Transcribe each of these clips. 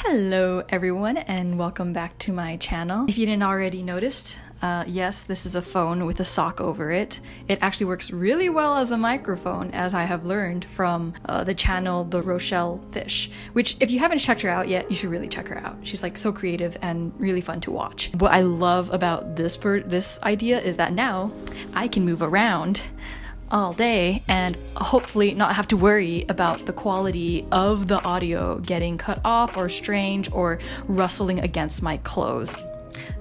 Hello everyone and welcome back to my channel. If you didn't already notice, yes, this is a phone with a sock over it. It actually works really well as a microphone, as I have learned from the channel The Rochelle Fish, which if you haven't checked her out yet, you should really check her out. She's like so creative and really fun to watch. What I love about this idea is that now I can move around all day and hopefully not have to worry about the quality of the audio getting cut off or strange or rustling against my clothes.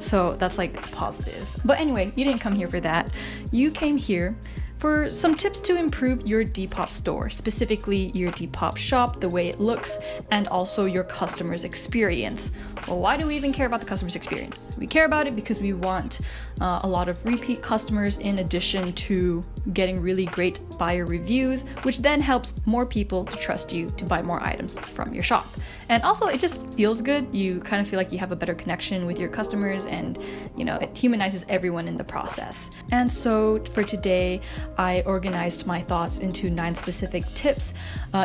So that's like positive. But anyway, you didn't come here for that. You came here for some tips to improve your Depop store, specifically your Depop shop, the way it looks, and also your customer's experience. Well, why do we even care about the customer's experience? We care about it because we want a lot of repeat customers in addition to getting really great buyer reviews, which then helps more people to trust you to buy more items from your shop. And also it just feels good. You kind of feel like you have a better connection with your customers and, you know, it humanizes everyone in the process. And so for today, I organized my thoughts into 9 specific tips.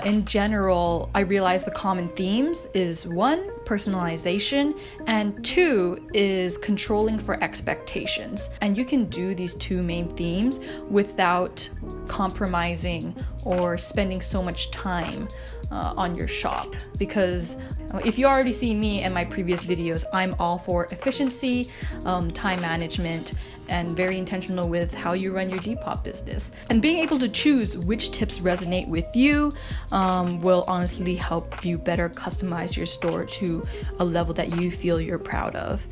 In general, I realized the common themes is 1, personalization, and 2 is controlling for expectations. And you can do these 2 main themes without compromising or spending so much time on your shop, because if you already see me in my previous videos, I'm all for efficiency, time management, and very intentional with how you run your Depop business. And being able to choose which tips resonate with you will honestly help you better customize your store to a level that you feel you're proud of.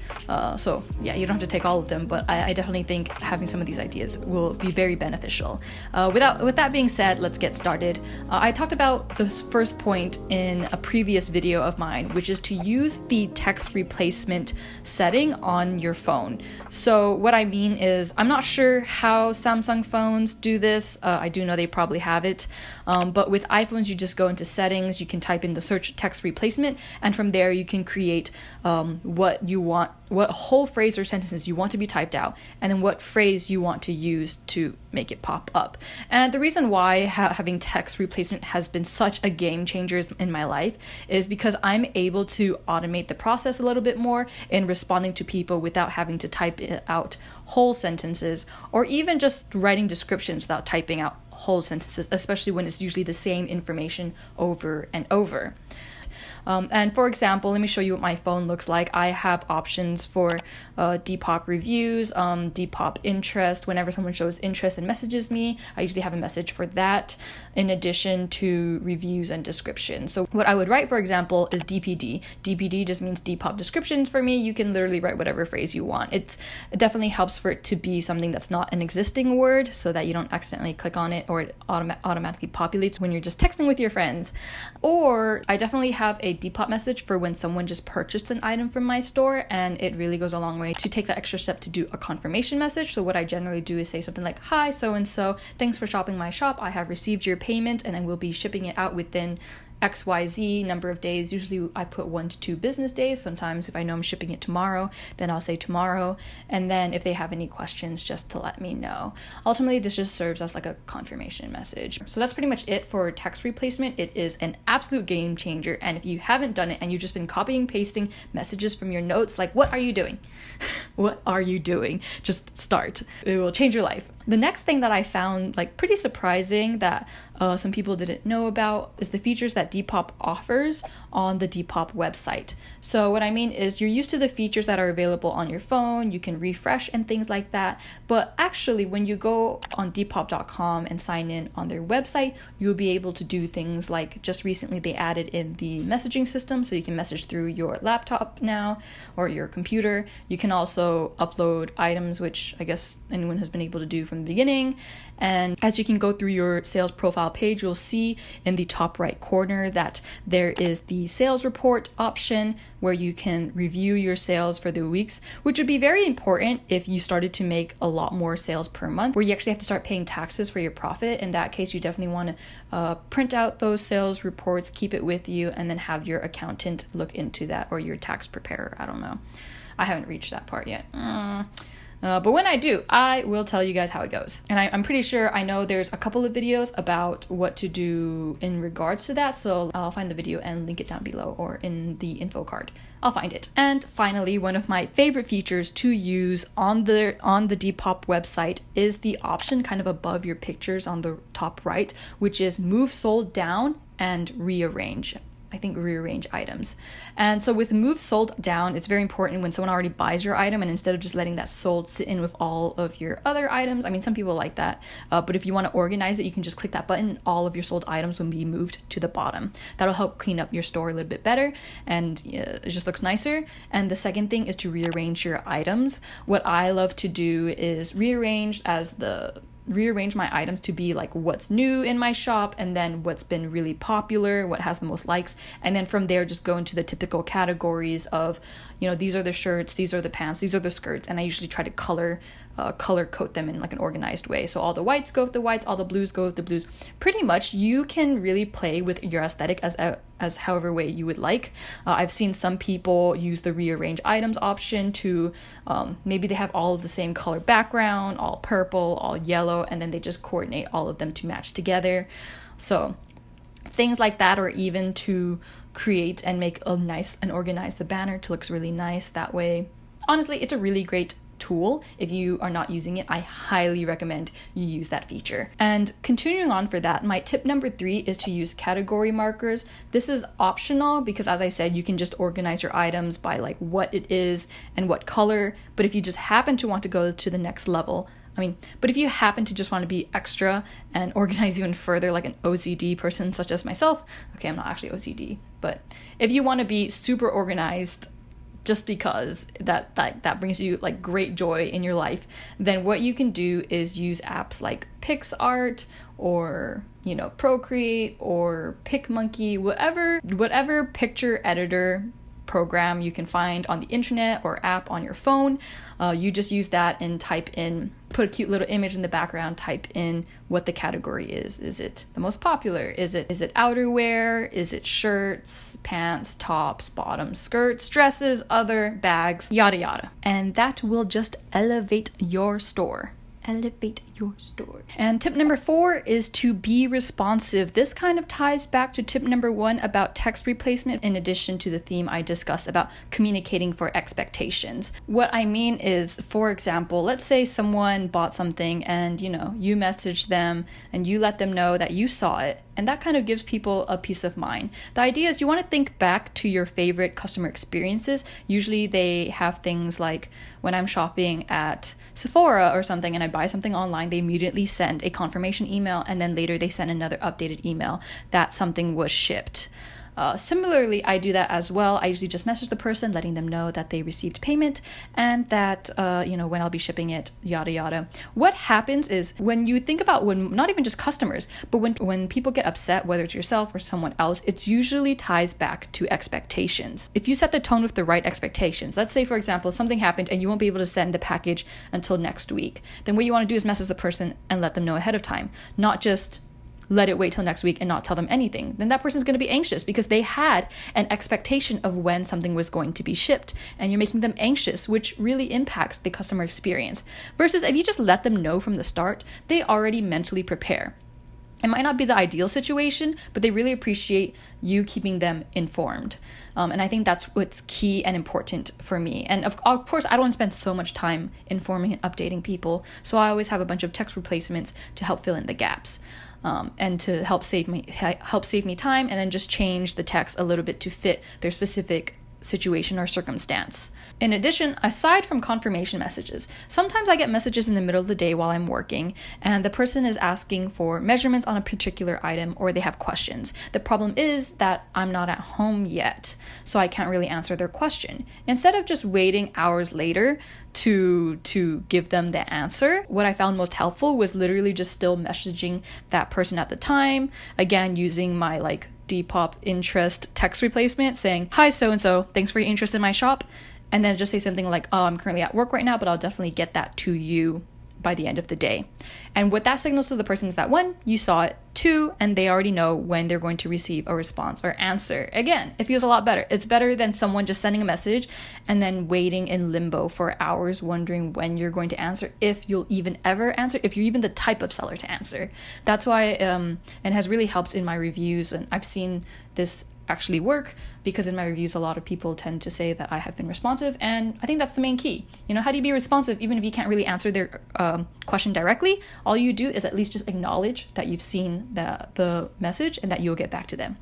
So yeah, you don't have to take all of them, but I definitely think having some of these ideas will be very beneficial. With that being said, let's get started. I talked about this first point in a previous video of mine, which is to use the text replacement setting on your phone. So what I mean is, I'm not sure how Samsung phones do this. I do know they probably have it, but with iPhones you just go into settings, you can type in the search text replacement, and from there you can create what you want, what whole phrase or sentences you want to be typed out, and then what phrase you want to use to make it pop up. And the reason why having text replacement has been such a game changer in my life is because I'm able to automate the process a little bit more in responding to people without having to type out whole sentences, or even just writing descriptions without typing out whole sentences, especially when it's usually the same information over and over. And for example, let me show you what my phone looks like. I have options for Depop reviews, Depop interest. Whenever someone shows interest and messages me, I usually have a message for that, in addition to reviews and descriptions. So what I would write, for example, is DPD. DPD just means Depop descriptions for me. You can literally write whatever phrase you want. It definitely helps for it to be something that's not an existing word, so that you don't accidentally click on it or it automatically populates when you're just texting with your friends. Or I definitely have a Depop message for when someone just purchased an item from my store, and it really goes a long way to take that extra step to do a confirmation message. So what I generally do is say something like, "Hi, so-and-so, thanks for shopping my shop. I have received your payment and I will be shipping it out within XYZ number of days." Usually I put 1 to 2 business days. Sometimes if I know I'm shipping it tomorrow, then I'll say tomorrow. And then if they have any questions, just to let me know. Ultimately, this just serves as like a confirmation message. So that's pretty much it for text replacement. It is an absolute game changer. And if you haven't done it and you've just been copying, pasting messages from your notes, like, what are you doing? What are you doing? Just start. It will change your life. The next thing that I found like pretty surprising that some people didn't know about is the features that Depop offers on the Depop website. So what I mean is, you're used to the features that are available on your phone, you can refresh and things like that, but actually when you go on Depop.com and sign in on their website, you'll be able to do things like, just recently they added in the messaging system, so you can message through your laptop now or your computer. You can also upload items, which I guess anyone has been able to do from the beginning. And as you can go through your sales profile page, you'll see in the top right corner that there is the sales report option where you can review your sales for the weeks, which would be very important if you started to make a lot more sales per month, where you actually have to start paying taxes for your profit. In that case, you definitely want to print out those sales reports, keep it with you, and then have your accountant look into that, or your tax preparer. I don't know. I haven't reached that part yet. But when I do, I will tell you guys how it goes. And I'm pretty sure I know there's a couple of videos about what to do in regards to that. So I'll find the video and link it down below or in the info card. I'll find it. And finally, one of my favorite features to use on the Depop website is the option kind of above your pictures on the top right, which is move sold down and rearrange. I think rearrange items. And so with move sold down, it's very important when someone already buys your item, and instead of just letting that sold sit in with all of your other items, I mean, some people like that, but if you want to organize it, you can just click that button. All of your sold items will be moved to the bottom. That'll help clean up your store a little bit better, and it just looks nicer. And the second thing is to rearrange your items. What I love to do is rearrange my items to be like what's new in my shop, and then what's been really popular, what has the most likes, and then from there just go into the typical categories of, these are the shirts, these are the pants, these are the skirts, and I usually try to color code them in like an organized way. So all the whites go with the whites, all the blues go with the blues. Pretty much you can really play with your aesthetic as however way you would like. I've seen some people use the rearrange items option to maybe they have all of the same color background, all purple, all yellow, and then they just coordinate all of them to match together. So things like that, or even to create and make a nice and organize the banner to look really nice that way. Honestly, it's a really great tool. If you are not using it, I highly recommend you use that feature. And continuing on for that, my tip number 3 is to use category markers. This is optional because, as I said, you can just organize your items by like what it is and what color. But if you just happen to want to go to the next level, but if you happen to just want to be extra and organize even further, like an OCD person such as myself, okay, I'm not actually OCD, but if you want to be super organized just because that brings you like great joy in your life, then what you can do is use apps like PixArt or Procreate or PicMonkey, whatever picture editor program you can find on the internet or app on your phone. You just use that and put a cute little image in the background, type in what the category is. Is it the most popular? Is it outerwear? Is it shirts, pants, tops, bottoms, skirts, dresses, other, bags, yada yada. And that will just elevate your store. And tip number 4 is to be responsive. This kind of ties back to tip number 1 about text replacement, in addition to the theme I discussed about communicating for expectations. What I mean is, for example, let's say someone bought something and you message them and you let them know that you saw it, and that kind of gives people a peace of mind. The idea is you want to think back to your favorite customer experiences. Usually they have things like when I'm shopping at Sephora or something and I buy something online, they immediately send a confirmation email, and then later they send another updated email that something was shipped. Similarly, I do that as well. I usually just message the person, letting them know that they received payment and that, when I'll be shipping it, yada, yada. What happens is when you think about not even just customers, but when people get upset, whether it's yourself or someone else, it usually ties back to expectations. If you set the tone with the right expectations, let's say, for example, something happened and you won't be able to send the package until next week, then what you want to do is message the person and let them know ahead of time, not just let it wait till next week and not tell them anything. Then that person's going to be anxious because they had an expectation of when something was going to be shipped, and you're making them anxious, which really impacts the customer experience. Versus if you just let them know from the start, they already mentally prepare. It might not be the ideal situation, but they really appreciate you keeping them informed. And I think that's what's key and important for me. And of course, I don't want to spend so much time informing and updating people, so I always have a bunch of text replacements to help fill in the gaps. And to help save me time, and then just change the text a little bit to fit their specific situation or circumstance. In addition, aside from confirmation messages, sometimes I get messages in the middle of the day while I'm working, and the person is asking for measurements on a particular item, or they have questions. The problem is that I'm not at home yet, so I can't really answer their question. Instead of just waiting hours later to give them the answer, what I found most helpful was literally just still messaging that person at the time, again using my Depop interest text replacement, saying, "Hi so-and-so, thanks for your interest in my shop," and then just say something like, "Oh, I'm currently at work right now, but I'll definitely get that to you by the end of the day. And what that signals to the person is that, one, you saw it, two, and they already know when they're going to receive a response or answer. Again, it feels a lot better. It's better than someone just sending a message and then waiting in limbo for hours, wondering when you're going to answer, if you'll even ever answer, if you're even the type of seller to answer. That's why it has really helped in my reviews, and I've seen this actually work, because in my reviews a lot of people tend to say that I have been responsive, and I think that's the main key. You know, how do you be responsive even if you can't really answer their question directly? All you do is at least just acknowledge that you've seen the message and that you'll get back to them.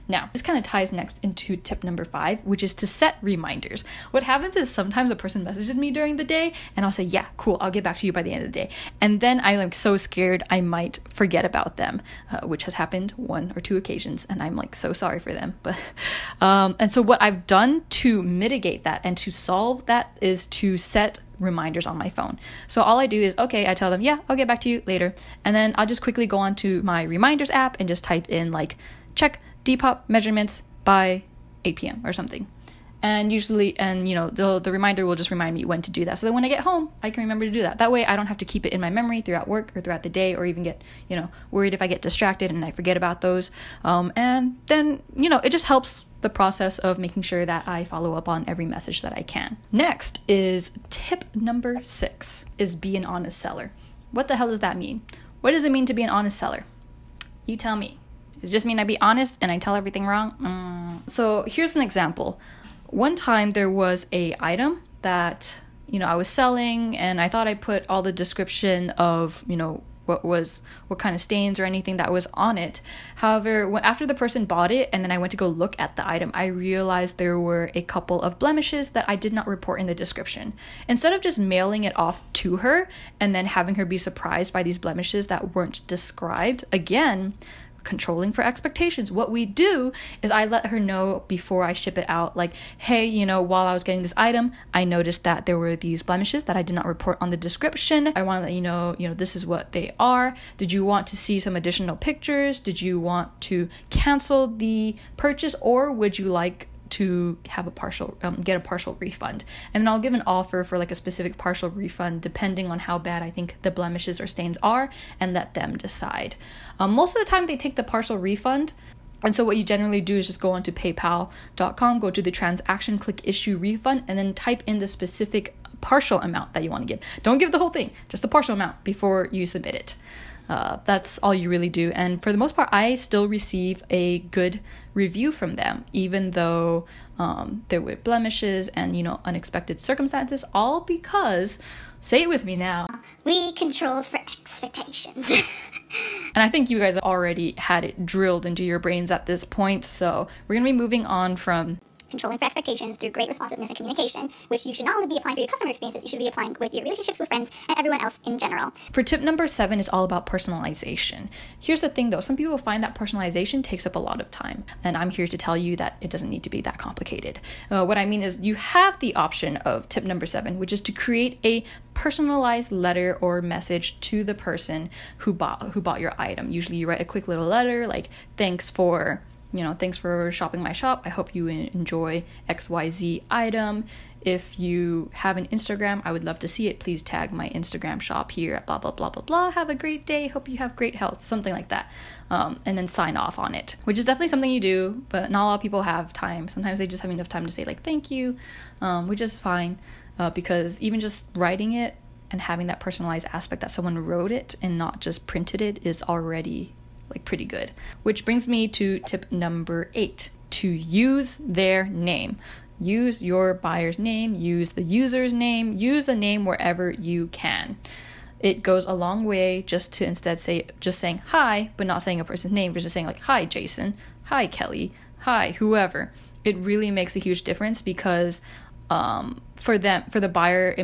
Now, this kind of ties next into tip number 5, which is to set reminders. What happens is sometimes a person messages me during the day and I'll say, yeah, cool, I'll get back to you by the end of the day. And then I'm like so scared I might forget about them, which has happened 1 or 2 occasions, and I'm like so sorry for them. But and so what I've done to mitigate that and to solve that is to set reminders on my phone. So all I do is, okay, I tell them, yeah, I'll get back to you later. And then I'll just quickly go on to my reminders app and just type in like, check Depop measurements by 8 p.m. or something. And usually, and you know, the reminder will just remind me when to do that. So that when I get home, I can remember to do that. That way I don't have to keep it in my memory throughout work or throughout the day, or even get, you know, worried if I get distracted and I forget about those. And then, you know, it just helps the process of making sure that I follow up on every message that I can. Next is tip number 6, is be an honest seller. What the hell does that mean? What does it mean to be an honest seller? You tell me. Does it just mean I be honest and I tell everything wrong? So here's an example. One time there was a item that, you know, I was selling, and I thought I put all the description of, you know, what kind of stains or anything that was on it. However, after the person bought it and then I went to go look at the item, I realized there were a couple of blemishes that I did not report in the description. Instead of just mailing it off to her and then having her be surprised by these blemishes that weren't described, again, controlling for expectations. What we do is I let her know before I ship it out, like, hey, you know, while I was getting this item, I noticed that there were these blemishes that I did not report on the description. I want to let you know, this is what they are. Did you want to see some additional pictures? Did you want to cancel the purchase, or would you like to have get a partial refund? And then I'll give an offer for like a specific partial refund depending on how bad I think the blemishes or stains are, and let them decide. Most of the time they take the partial refund, and so what you generally do is just go onto paypal.com, go to the transaction, click issue refund, and then type in the specific partial amount that you want to give. Don't give the whole thing, just the partial amount before you submit it. That's all you really do. And for the most part, I still receive a good review from them, even though there were blemishes and, unexpected circumstances, all because, say it with me now, we controlled for expectations. And I think you guys already had it drilled into your brains at this point. So we're going to be moving on from controlling for expectations through great responsiveness and communication, which you should not only be applying for your customer experiences, you should be applying with your relationships with friends and everyone else in general. For tip number 7 is all about personalization. Here's the thing though, some people find that personalization takes up a lot of time, and I'm here to tell you that it doesn't need to be that complicated. What I mean is you have the option of tip number 7, which is to create a personalized letter or message to the person who bought your item. Usually you write a quick little letter like, thanks for shopping my shop. I hope you enjoy XYZ item. If you have an Instagram, I would love to see it. Please tag my Instagram shop here at blah, blah, blah, blah, blah. Have a great day. Hope you have great health. Something like that. And then sign off on it, which is definitely something you do, but not a lot of people have time. Sometimes they just have enough time to say like, thank you, which is fine. Because even just writing it and having that personalized aspect that someone wrote it and not just printed it is already pretty good. Which brings me to tip number 8, to use their name. Use your buyer's name, use the user's name, use the name wherever you can. It goes a long way just to instead saying hi, but not saying a person's name, but just saying like, hi Jason, hi Kelly, hi whoever. It really makes a huge difference because for the buyer,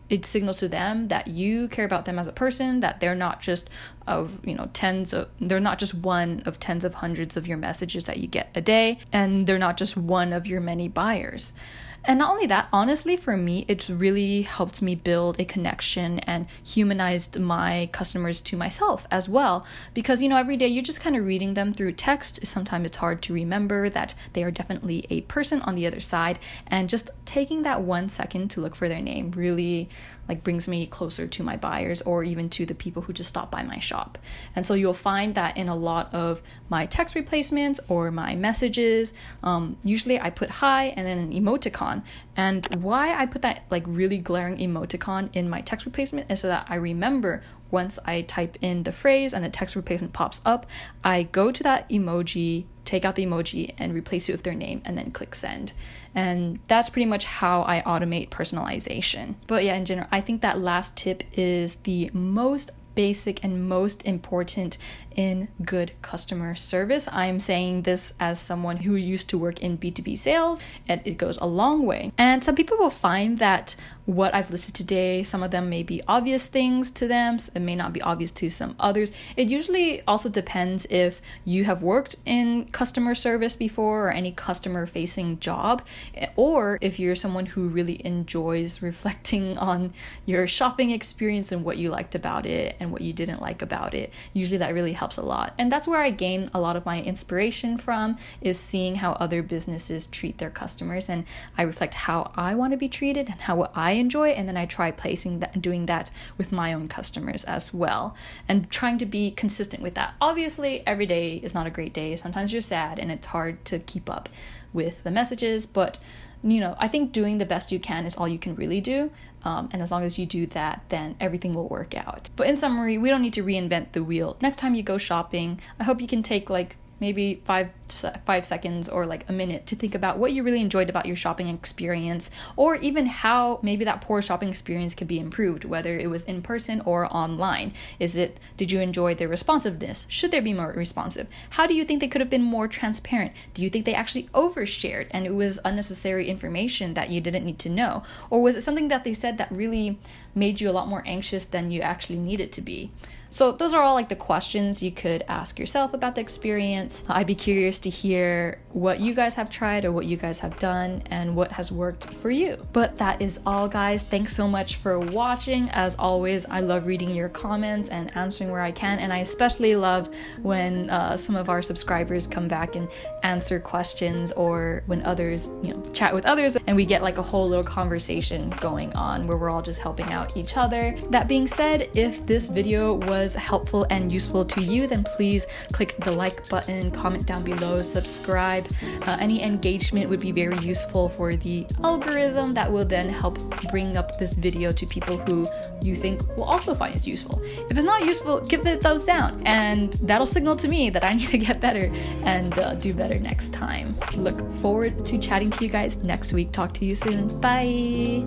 it signals to them that you care about them as a person, that they're not just they're not just one of tens of hundreds of your messages that you get a day, and they're not just one of your many buyers. And not only that, honestly, for me, it's really helped me build a connection and humanized my customers to myself as well. Because, every day you're just kind of reading them through text. Sometimes it's hard to remember that they are definitely a person on the other side. And just taking that 1 second to look for their name really like brings me closer to my buyers or even to the people who just stop by my shop. And so you'll find that in a lot of my text replacements or my messages, usually I put hi and then an emoticon. And why I put that like really glaring emoticon in my text replacement is so that I remember once I type in the phrase and the text replacement pops up, I go to that emoji, take out the emoji and replace it with their name and then click send. And that's pretty much how I automate personalization. But yeah, in general, I think that last tip is the most basic and most important in good customer service. I'm saying this as someone who used to work in B2B sales, and it goes a long way. And some people will find that what I've listed today, some of them may be obvious things to them, it may not be obvious to some others. It usually also depends if you have worked in customer service before or any customer facing job, or if you're someone who really enjoys reflecting on your shopping experience and what you liked about it and what you didn't like about it. Usually that really helps a lot. And that's where I gain a lot of my inspiration from, is seeing how other businesses treat their customers, and I reflect how I want to be treated and how I enjoy, and then I try placing that and doing that with my own customers as well, and trying to be consistent with that. Obviously, every day is not a great day. Sometimes you're sad and it's hard to keep up with the messages, but I think doing the best you can is all you can really do. And as long as you do that, then everything will work out. But in summary, we don't need to reinvent the wheel. Next time you go shopping, I hope you can take like maybe 5 seconds or like a minute to think about what you really enjoyed about your shopping experience, or even how maybe that poor shopping experience could be improved, whether it was in person or online. Did you enjoy their responsiveness? Should they be more responsive? How do you think they could have been more transparent? Do you think they actually overshared and it was unnecessary information that you didn't need to know? Or was it something that they said that really made you a lot more anxious than you actually needed to be? So those are all like the questions you could ask yourself about the experience. I'd be curious to hear what you guys have tried or what you guys have done and what has worked for you. But that is all, guys. Thanks so much for watching. As always, I love reading your comments and answering where I can, and I especially love when some of our subscribers come back and answer questions, or when others, chat with others and we get like a whole little conversation going on where we're all just helping out each other. That being said, if this video was helpful and useful to you, then please click the like button, comment down below, subscribe. Any engagement would be very useful for the algorithm. That will then help bring up this video to people who you think will also find it useful. If it's not useful, give it a thumbs down, and that'll signal to me that I need to get better and do better next time. Look forward to chatting to you guys next week. Talk to you soon. Bye.